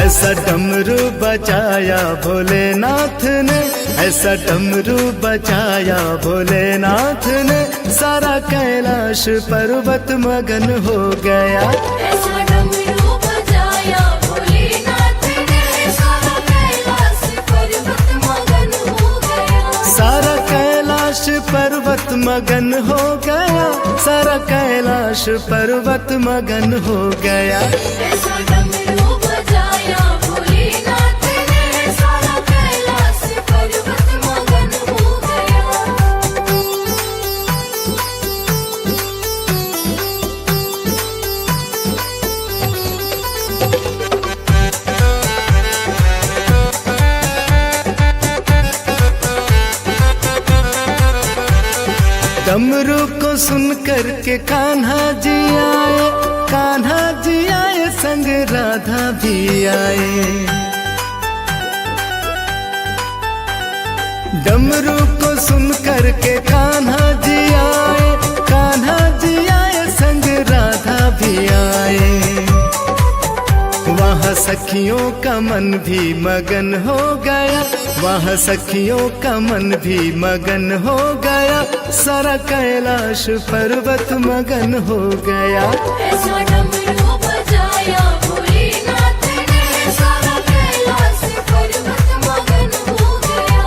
ऐसा डमरू बजाया भोलेनाथ ने, ऐसा डमरू बजाया भोलेनाथ ने, सारा कैलाश पर्वत मगन हो गया। ऐसा डमरू बजाया भोलेनाथ ने, सारा कैलाश पर्वत मगन हो गया। सारा कैलाश पर्वत मगन हो गया, सारा कैलाश पर्वत मगन हो गया। ऐसा डमरू बजाया भोलेनाथ ने, सारा कैलाश पर्वत मगन हो गया। डमरू को सुन कर के कान्हा जी आए, कान्हा जी आए संग राधा भी आए। डमरू को सुन कर के कान्हा जी आए, कान्हा जी आए संग राधा भी आए। वहाँ सखियों का मन भी मगन हो गया, वहाँ सखियों का मन भी मगन हो गया, सारा कैलाश पर्वत मगन हो गया। ऐसा डमरू बजाया भोलेनाथ ने, सारा कैलाश पर्वत मगन हो गया।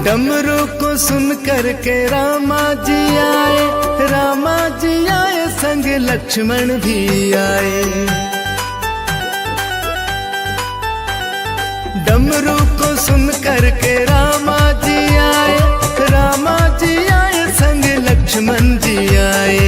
डमरू को सुन कर के रामा जी आए, रामा जी आए संग लक्ष्मण भी आए। डमरू को सुन कर के रामा जी आए, रामा जी आए संग लक्ष्मण जी आए।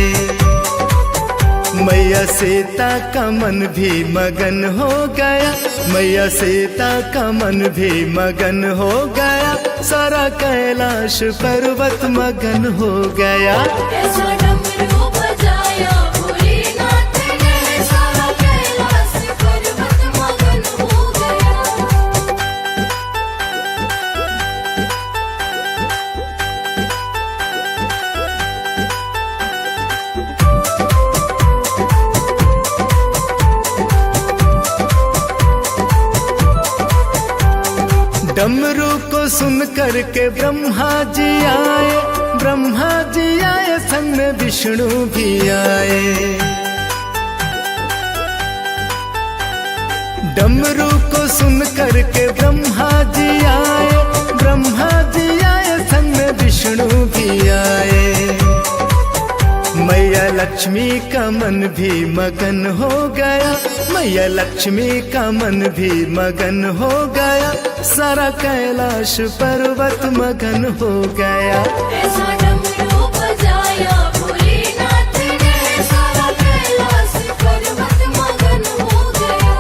मैया सीता का मन भी मगन हो गया, मैया सीता का मन भी मगन हो गया, सारा कैलाश पर्वत मगन हो गया। ऐसा डमरू बजाया भोलेनाथ ने, सारा कैलाश पर्वत मगन हो गया। डमरू को सुन कर के ब्रह्मा जी आए, ब्रह्मा जी आए संग में विष्णु भी आए। डमरू को सुन कर के ब्रह्मा जी आए, ब्रह्मा जी आए संग में विष्णु भी आए। मैया लक्ष्मी का मन भी मगन हो गया, मैया लक्ष्मी का मन भी मगन हो गया, सारा कैलाश पर्वत मगन हो गया। ऐसा डमरू बजाया भोलेनाथ ने, सारा कैलाश पर्वत मगन हो गया।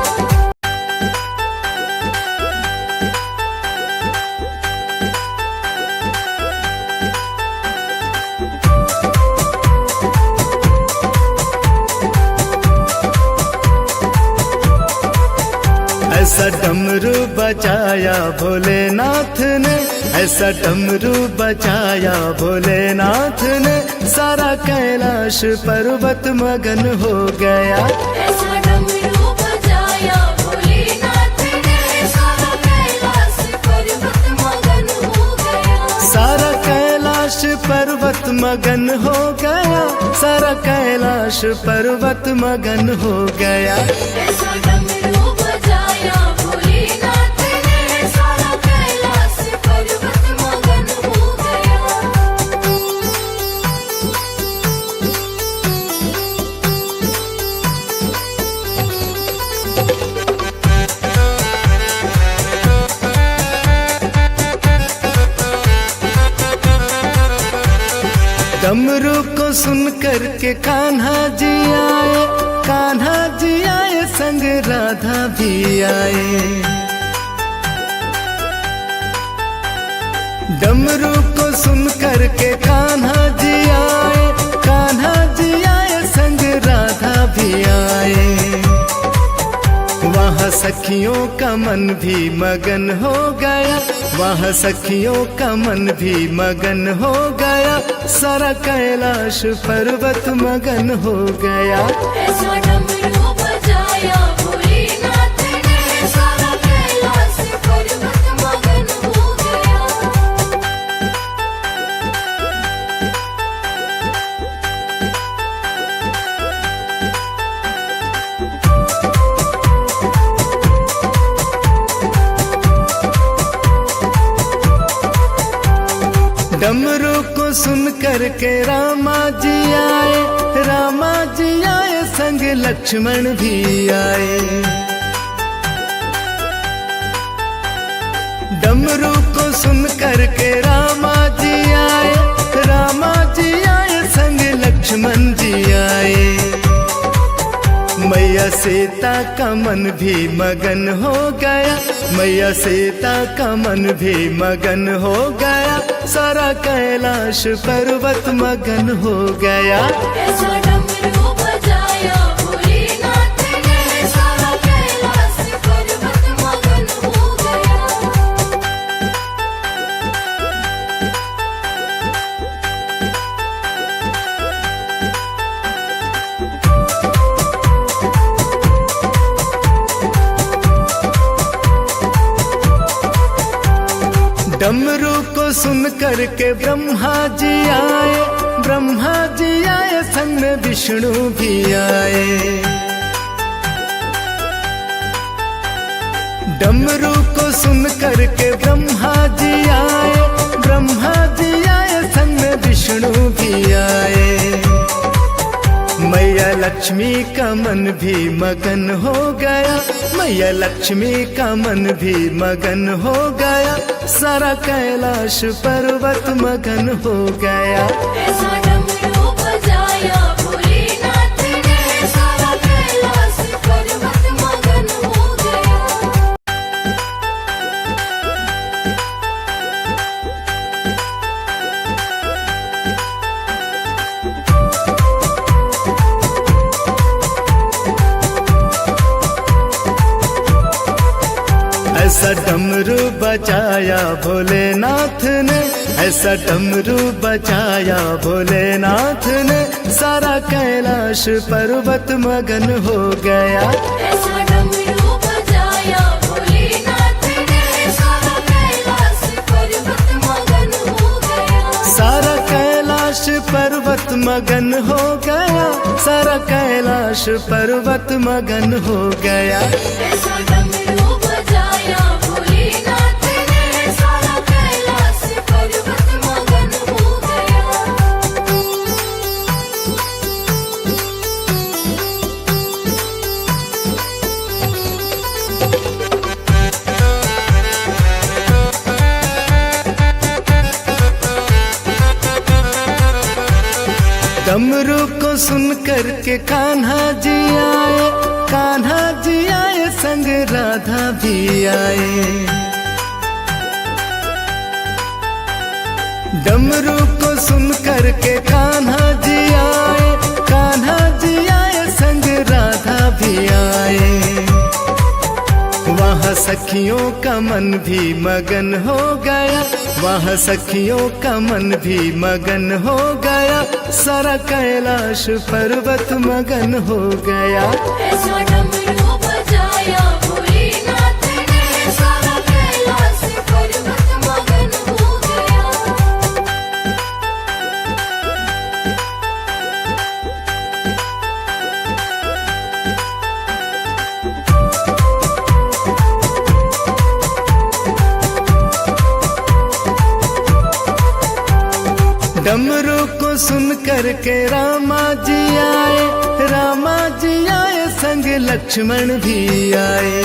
ऐसा डमरू बजाया भोलेनाथ ने, ऐसा डमरू बजाया भोलेनाथ ने, सारा कैलाश पर्वत मगन हो गया। ऐसा डमरू बजाया भोलेनाथ ने, सारा कैलाश पर्वत मगन हो गया। सारा कैलाश पर्वत मगन हो गया, सारा कैलाश पर्वत मगन हो गया। ऐसा डमरू बजाया भोलेनाथ ने, सारा कैलाश पर्वत मगन हो गया। डमरू को सुन कर के कान्हा जी आए, कान्हा जी आए संग राधा भी आए। डमरू को सुन कर के कान्हा जी आए, कान्हा जी आए संग राधा भी आए। वहाँ सखियों का मन भी मगन हो गया, वहाँ सखियों का मन भी मगन हो गया, सारा कैलाश पर्वत मगन हो गया। ऐसा डमरू बजाया भोलेनाथ ने, सारा कैलाश पर्वत मगन हो गया। डमरू को सुन कर के रामा जी आए, रामा जी आए संग लक्ष्मण भी आए। डमरू को सुन कर के रामा जी आए, रामा जी आए संग लक्ष्मण जी आए। मैया सीता का मन भी मगन हो गया, मैया सीता का मन भी मगन हो गया, सारा कैलाश पर्वत मगन हो गया। ऐसा डमरू बजाया भोलेनाथ ने, सारा कैलाश पर्वत मगन हो गया। डमरू को सुन कर के ब्रह्मा जी आए, ब्रह्मा जी आए संग में विष्णु भी आए। डमरू को सुन कर के ब्रह्मा जी आए, ब्रह्मा जी आए संग में विष्णु भी आए। मैया लक्ष्मी का मन भी मगन हो गया, मैया लक्ष्मी का मन भी मगन हो गया, सारा कैलाश पर्वत मगन हो गया। ऐसा डमरू बजाया भोलेनाथ ने, सारा कैलाश पर्वत मगन हो गया। ऐसा डमरू बजाया भोलेनाथ ने, ऐसा डमरू बजाया भोलेनाथ ने, सारा कैलाश पर्वत मगन हो गया। ऐसा डमरू बजाया भोलेनाथ ने, सारा कैलाश पर्वत मगन हो गया। सारा कैलाश पर्वत मगन हो गया, सारा कैलाश पर्वत मगन हो गया। ऐसा डमरू बजाया भोलेनाथ ने, सारा कैलाश पर्वत मगन हो गया। डमरू को सुन कर के कान्हा जी आए, कान्हा जी आए संग राधा भी आए। डमरू को सुन कर के कान्हा जी आए, कान्हा जी आए संग राधा भी आए। वहाँ सखियों का मन भी मगन हो गया, वहाँ सखियों का मन भी मगन हो गया, सारा कैलाश पर्वत मगन हो गया। ऐसा डमरू बजाया भोलेनाथ ने, सारा कैलाश पर्वत मगन हो गया। डमरू को सुन कर के रामा जी आए, रामा जी आए संग लक्ष्मण भी आए।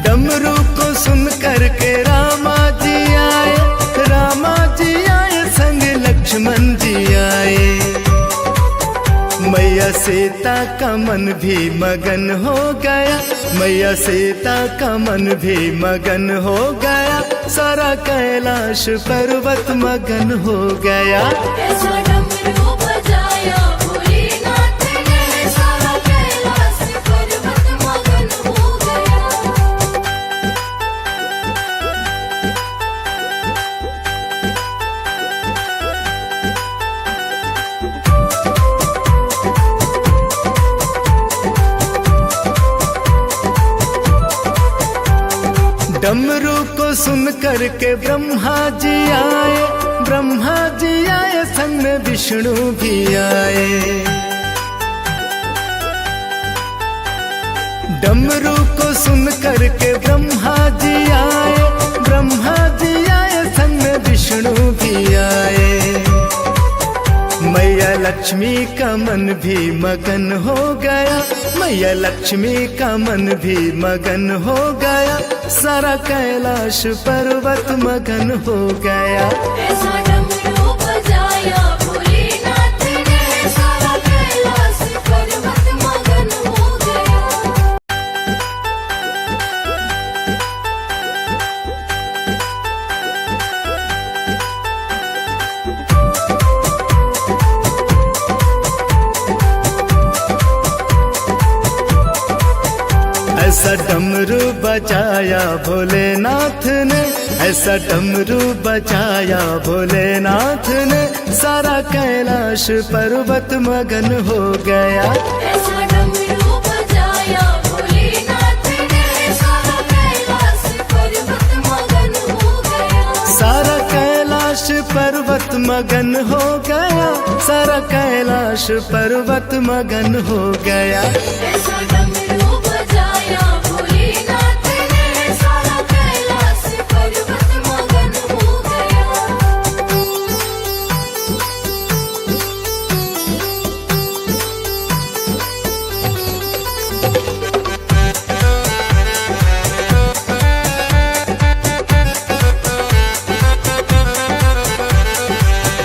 डमरू को सुन कर के रामा जी आए, रामा जी आए संग लक्ष्मण जी आए। मैया सीता का मन भी मगन हो गया, मैया सीता का मन भी मगन हो गया, सारा कैलाश पर्वत मगन हो गया। ऐसा डमरू बजाया भोलेनाथ ने, सारा डमरू को सुन करके ब्रह्मा जी आए, ब्रह्मा जी आए संग में विष्णु भी आए। डमरू को सुन करके ब्रह्मा जी आए, ब्रह्मा जी आए संग में विष्णु भी आए। मैया लक्ष्मी का मन भी मगन हो गया, मैया लक्ष्मी का मन भी मगन हो गया, सारा कैलाश पर्वत मगन हो गया। ऐसा डमरू बजाया भोलेनाथ ने, सारा कैलाश पर्वत मगन हो गया। ऐसा डमरू बजाया भोलेनाथ ने, ऐसा डमरू बजाया भोलेनाथ ने, सारा कैलाश पर्वत मगन हो गया। ऐसा डमरू बजाया भोलेनाथ ने, सारा कैलाश पर्वत मगन हो गया। सारा कैलाश पर्वत मगन हो गया, सारा कैलाश पर्वत मगन हो गया। ऐसा डमरू बजाया भोलेनाथ ने, सारा कैलाश पर्वत मगन हो गया।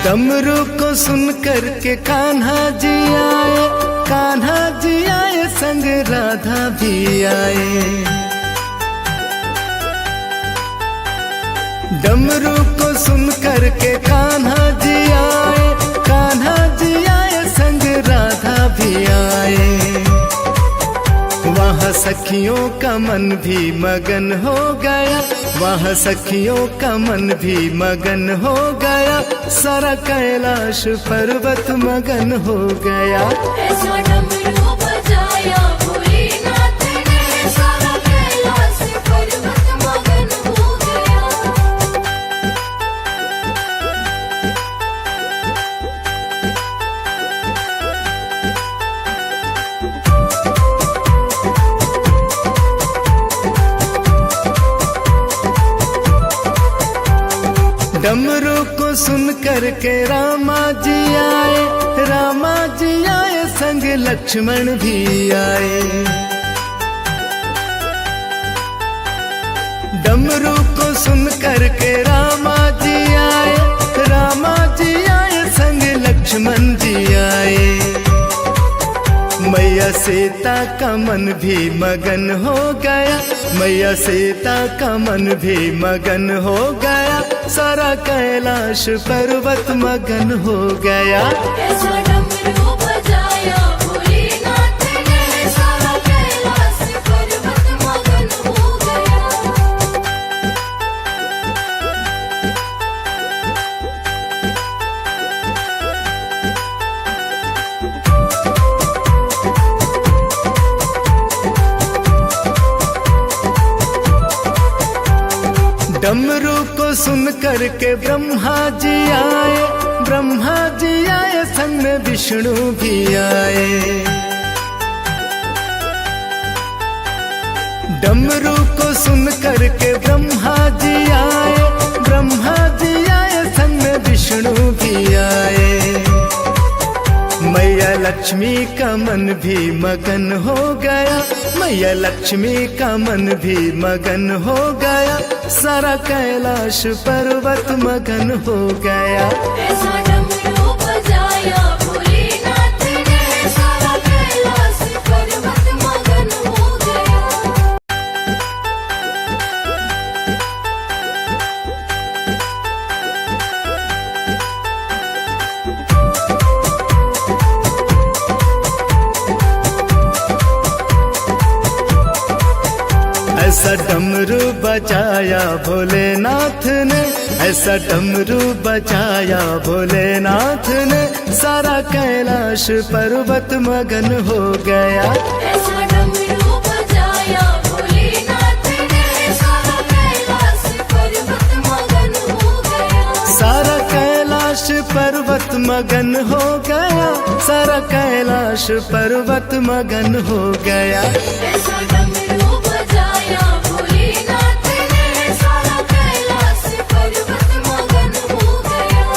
डमरू को सुन करके कान्हा जी आए, कान्हा जी आए संग राधा भी आए। डमरू को सुन करके कान्हा जी आए, कान्हा जी आए संग राधा भी आए। वहाँ सखियों का मन भी मगन हो गया, वहाँ सखियों का मन भी मगन हो गया, सारा कैलाश पर्वत मगन हो गया। ऐसा डमरू बजाया भोलेनाथ ने, सारा कैलाश पर्वत मगन हो गया। डमरू को सुन करके रामा जी आए, रामा जी आए संग लक्ष्मण भी आए। डमरू को सुन करके रामा जी आए, रामा जी आए संग लक्ष्मण जी आए। मैया सीता का मन भी मगन हो गया, मैया सीता का मन भी मगन हो गया, सारा कैलाश पर्वत मगन हो गया। ऐसा डमरू बजाया भोलेनाथ ने, सारा कैलाश पर्वत मगन हो गया। डमरू को सुन करके ब्रह्मा जी आए, ब्रह्मा जी आए संग में विष्णु भी आए। डमरू को सुन करके ब्रह्मा जी आए, ब्रह्मा जी आए संग में विष्णु भी आए। मैया लक्ष्मी का मन भी मगन हो गया, मैया लक्ष्मी का मन भी मगन हो गया, सारा कैलाश पर्वत मगन हो गया। ऐसा डमरू बजाया भोलेनाथ ने, सारा कैलाश पर्वत मगन हो गया। ऐसा डमरू बजाया भोलेनाथ ने, ऐसा डमरू बजाया भोलेनाथ ने, सारा कैलाश पर्वत मगन हो गया। ऐसा डमरू बजाया भोलेनाथ ने, सारा कैलाश मगन हो गया, सारा कैलाश पर्वत मगन हो गया। ऐसा डमरू बजाया भोलेनाथ ने, सारा कैलाश पर्वत मगन हो गया।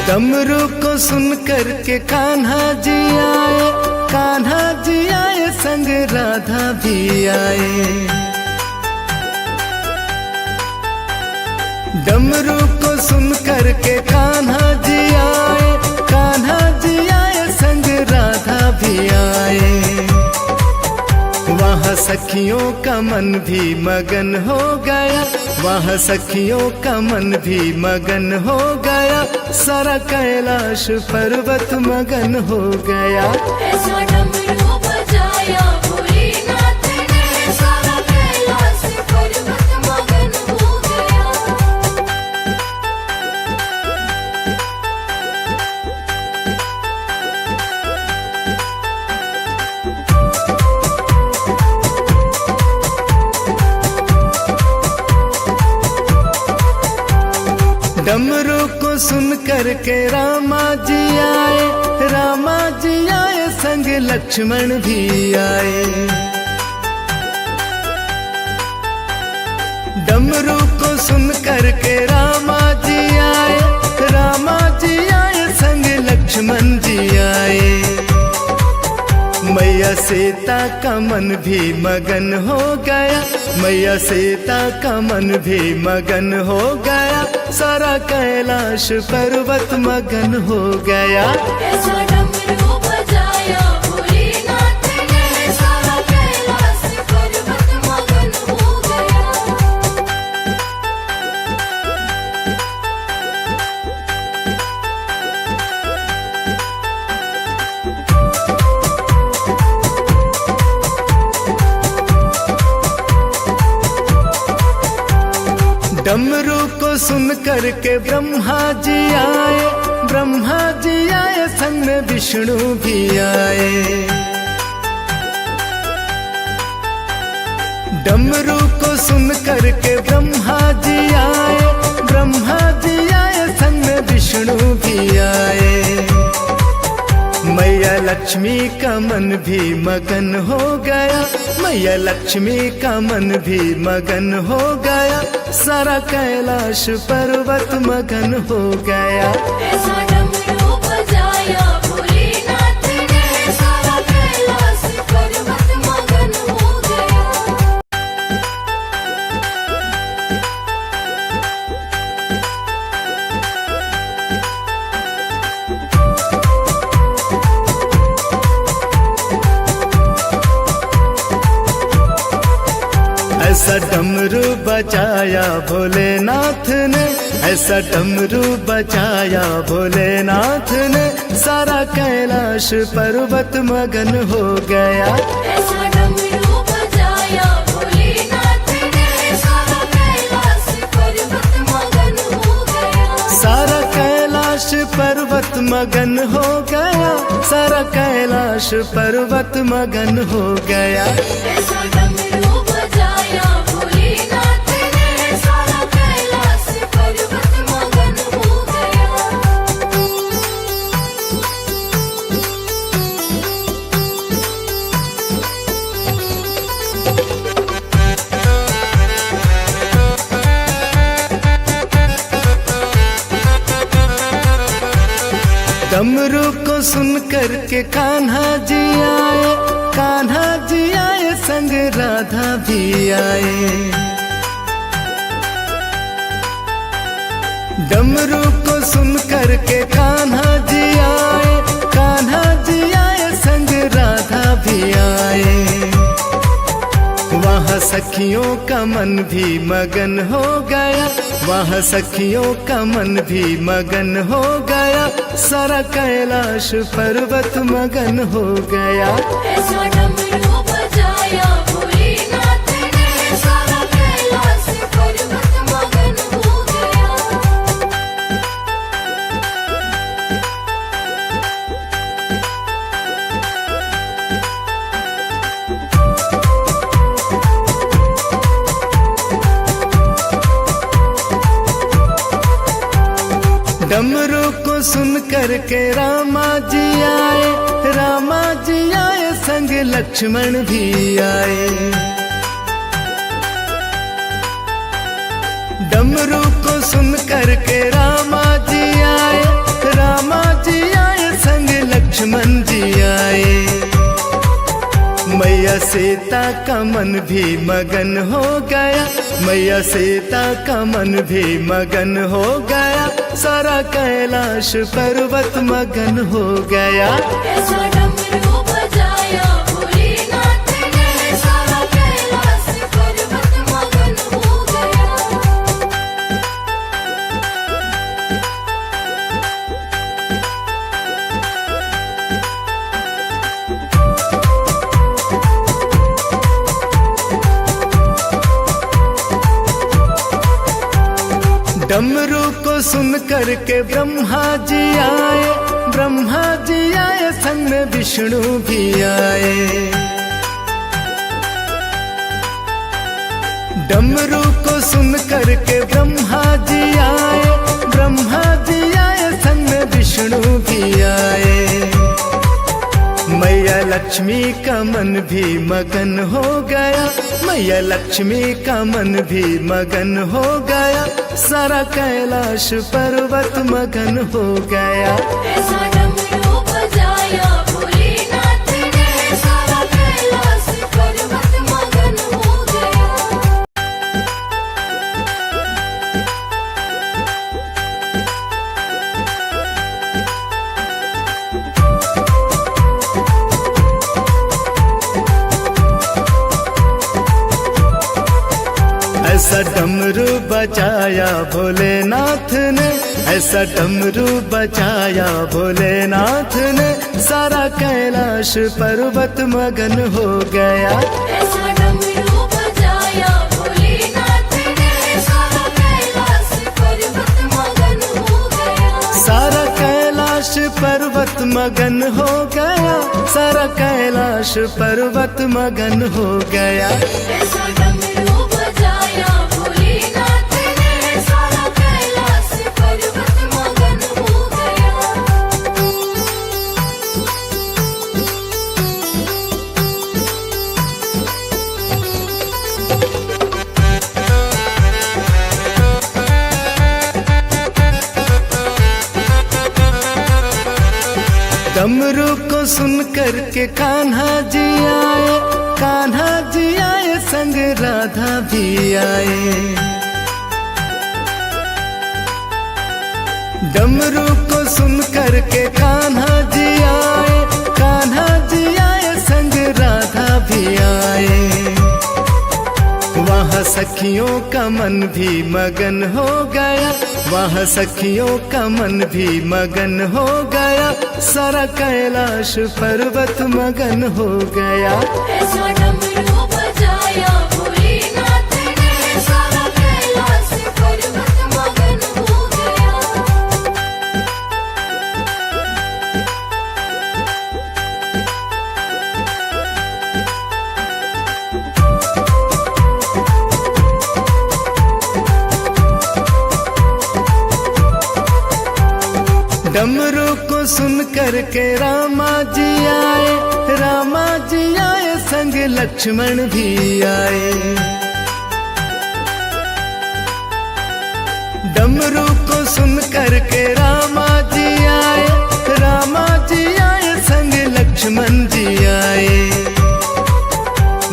डमरू को सुन कर के कान्हा जी आए, कान्हा जी आए संग राधा भी आए। डमरू को सुन कर के कान्हा जी आए, कान्हा जी आए संग राधा भी आए। वहाँ सखियों का मन भी मगन हो गया, वहाँ सखियों का मन भी मगन हो गया, सारा कैलाश पर्वत मगन हो गया। ऐसा डमरू बजाया भोलेनाथ ने, सारा कैलाश पर्वत मगन हो गया। डमरू को सुन कर के रामा जी आए, रामा जी आए संग लक्ष्मण भी आए। डमरू को सुन कर के रामा जी आए, रामा जी आए संग लक्ष्मण जी आए। मैया सीता का मन भी मगन हो गया, मैया सीता का मन भी मगन हो गया, सारा कैलाश पर्वत मगन हो गया। ऐसा डमरू बजाया भोलेनाथ ने, सारा कैलाश पर्वत मगन हो गया। डमरू को सुन कर के ब्रह्मा जी आए, ब्रह्मा जी आए संग में विष्णु भी आए। डमरू को सुन कर के ब्रह्मा जी आए, ब्रह्मा जी आए संग में विष्णु भी आए। मैया लक्ष्मी का मन भी मगन हो गया, मैया लक्ष्मी का मन भी मगन हो गया, सारा कैलाश पर्वत मगन हो गया। ऐसा डमरू बजाया भोलेनाथ ने, सारा कैलाश पर्वत मगन हो गया। ऐसा डमरू बजाया भोलेनाथ ने, ऐसा डमरू बजाया भोलेनाथ ने, सारा कैलाश पर्वत मगन हो गया। ऐसा डमरू बजाया भोलेनाथ ने, सारा कैलाश पर्वत मगन हो गया। सारा कैलाश पर्वत मगन हो गया, सारा कैलाश पर्वत मगन हो गया। ऐसा डमरू बजाया भोलेनाथ ने, सारा कैलाश पर्वत मगन हो गया। डमरू को सुन कर के कान्हा जी आए, कान्हा जी आए संग राधा भी आए। डमरू को सुन कर के कान्हा जी आए, कान्हा जी आए संग राधा भी आए। वहाँ सखियों का मन भी मगन हो गया, वहाँ सखियों का मन भी मगन हो गया, सारा कैलाश पर्वत मगन हो गया। ऐसा डमरू बजाया भोलेनाथ ने, सारा कैलाश पर्वत मगन हो गया। डमरू को सुन कर के रामा जी आए, रामा जी आए संग लक्ष्मण भी आए। डमरू को सुन कर के रामा जी आए, रामा जी आए संग लक्ष्मण जी आए। मैया सीता का मन भी मगन हो गया, मैया सीता का मन भी मगन हो गया, सारा कैलाश पर्वत मगन हो गया। ऐसा डमरू बजाया भोलेनाथ ने, सारा कैलाश पर्वत मगन हो गया। डमरू को सुन कर के ब्रह्मा जी आए, ब्रह्मा जी आए संग में विष्णु भी आए। डमरू को सुन कर के ब्रह्मा जी आए, ब्रह्मा जी आए संग में विष्णु भी आए। मैया लक्ष्मी का मन भी मगन हो गया, मैया लक्ष्मी का मन भी मगन हो गया, सारा कैलाश पर्वत मगन हो गया। ऐसा डमरू बजाया भोलेनाथ ने, सारा कैलाश पर्वत मगन हो गया। ऐसा डमरू बजाया भोलेनाथ ने, ऐसा डमरू बजाया भोलेनाथ ने, सारा कैलाश पर्वत मगन हो गया। ऐसा डमरू बजाया भोलेनाथ ने, सारा कैलाश पर्वत मगन हो गया। सारा कैलाश पर्वत मगन हो गया, सारा कैलाश पर्वत मगन हो गया। ऐसा डमरू बजाया भोलेनाथ ने, सारा कैलाश पर्वत मगन हो गया। डमरू को सुन कर के कान्हा जी आए, कान्हा जी आए संग राधा भी आए। डमरू को सुन कर के कान्हा जी आए, कान्हा जी आए संग राधा भी आए। वहाँ सखियों का मन भी मगन हो गया, वहाँ सखियों का मन भी मगन हो गया, सारा कैलाश पर्वत मगन हो गया। ऐसा डमरू बजाया भोलेनाथ ने, सारा कैलाश पर्वत मगन हो गया। डमरू को सुन कर के रामा जी आए, रामा जी आए संग लक्ष्मण भी आए। डमरू को सुन कर के रामा जी आए, रामा जी आए संग लक्ष्मण जी आए।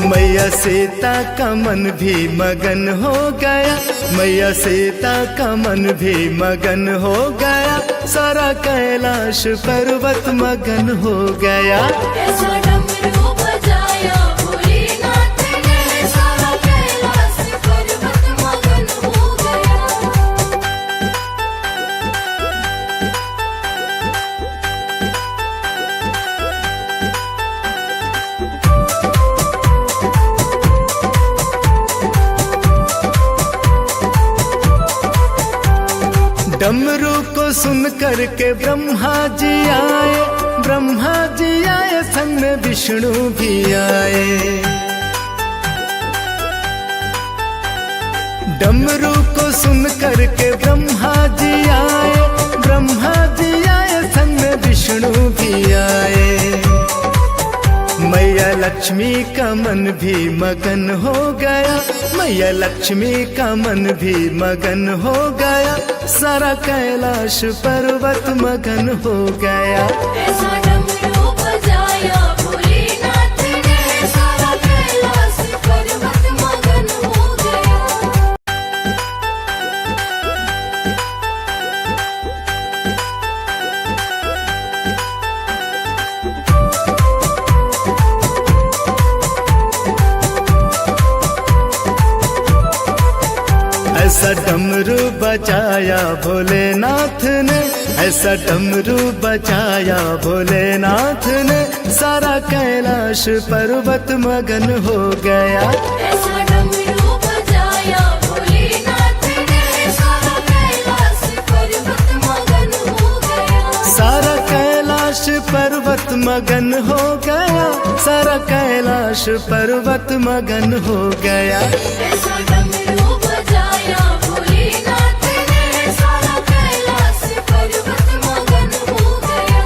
मैया सीता का मन भी मगन हो गया, मैया सीता का मन भी मगन हो गया, सारा कैलाश पर्वत मगन हो गया। ऐसा डमरू बजाया भोलेनाथ ने, सारा कैलाश पर्वत मगन हो गया। डमरू को सुन कर के ब्रह्मा जी आए, ब्रह्मा जी आए संग में विष्णु भी आए। डमरू को सुन करके ब्रह्मा जी आए, ब्रह्मा जी आए संग में विष्णु भी आए। मैया लक्ष्मी का मन भी मगन हो गया, मैया लक्ष्मी का मन भी मगन हो गया, सारा कैलाश पर्वत मगन हो गया। ऐसा डमरू बजाया भोलेनाथ ने, सारा कैलाश पर्वत मगन हो गया। ऐसा डमरू बजाया भोलेनाथ ने, ऐसा डमरू बजाया भोलेनाथ ने, सारा कैलाश पर्वत मगन हो गया। ऐसा डमरू बजाया भोलेनाथ ने, सारा कैलाश पर्वत मगन हो गया। सारा कैलाश पर्वत मगन हो गया, सारा कैलाश पर्वत मगन हो गया। ऐसा डमरू बजाया भोलेनाथ ने, सारा कैलाश पर्वत मगन हो गया।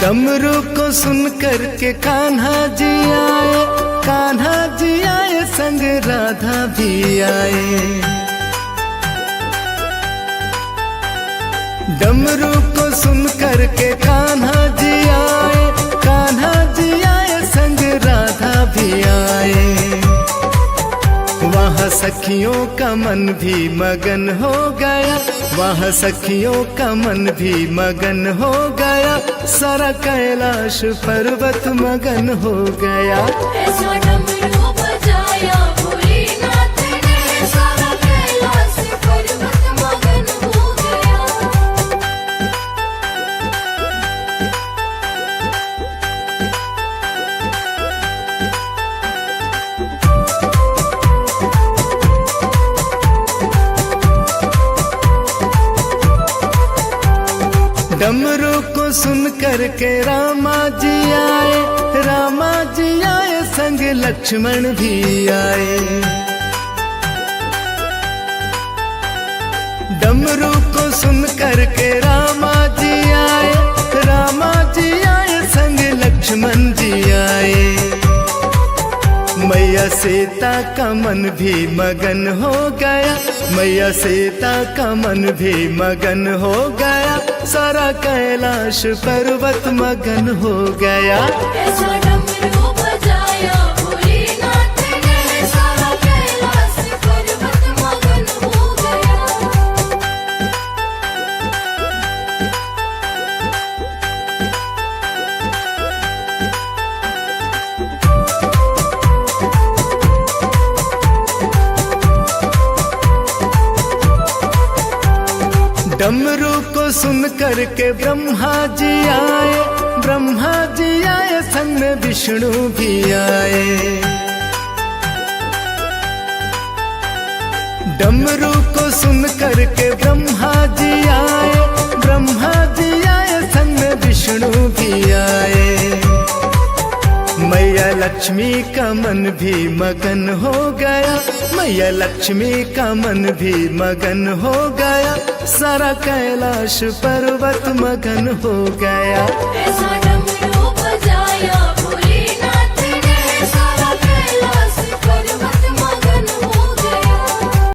डमरू को सुन करके कान्हा जी आए, कान्हा जी आए संग राधा भी आए। डमरू को सुन करके कान्हा जी आए, कान्हा जी आए संग राधा भी आए। वहाँ सखियों का मन भी मगन हो गया, वहाँ सखियों का मन भी मगन हो गया, सारा कैलाश पर्वत मगन हो गया। ऐसा डमरू बजाया भोलेनाथ ने, सारा कैलाश पर्वत मगन हो गया। डमरू को सुन करके रामा जी आए, रामा जी आए संग लक्ष्मण भी आए। डमरू को सुन करके रामा जी आए, रामा जी आए संग लक्ष्मण जी आए। मैया सीता का मन भी मगन हो गया, मैया सीता का मन भी मगन हो गया, सारा कैलाश पर्वत मगन हो गया। ऐसा डमरू बजाया भोलेनाथ ने, सारा कैलाश पर्वत मगन हो गया। डमरू को सुन करके ब्रह्मा जी आए, ब्रह्मा जी आए संग में विष्णु भी आए। डमरू को सुन करके ब्रह्मा जी आए, ब्रह्मा जी आए संग में विष्णु भी आए। मैया लक्ष्मी का मन भी मगन हो गया, मैया लक्ष्मी का मन भी मगन हो गया, सारा कैलाश पर्वत मगन हो गया। ऐसा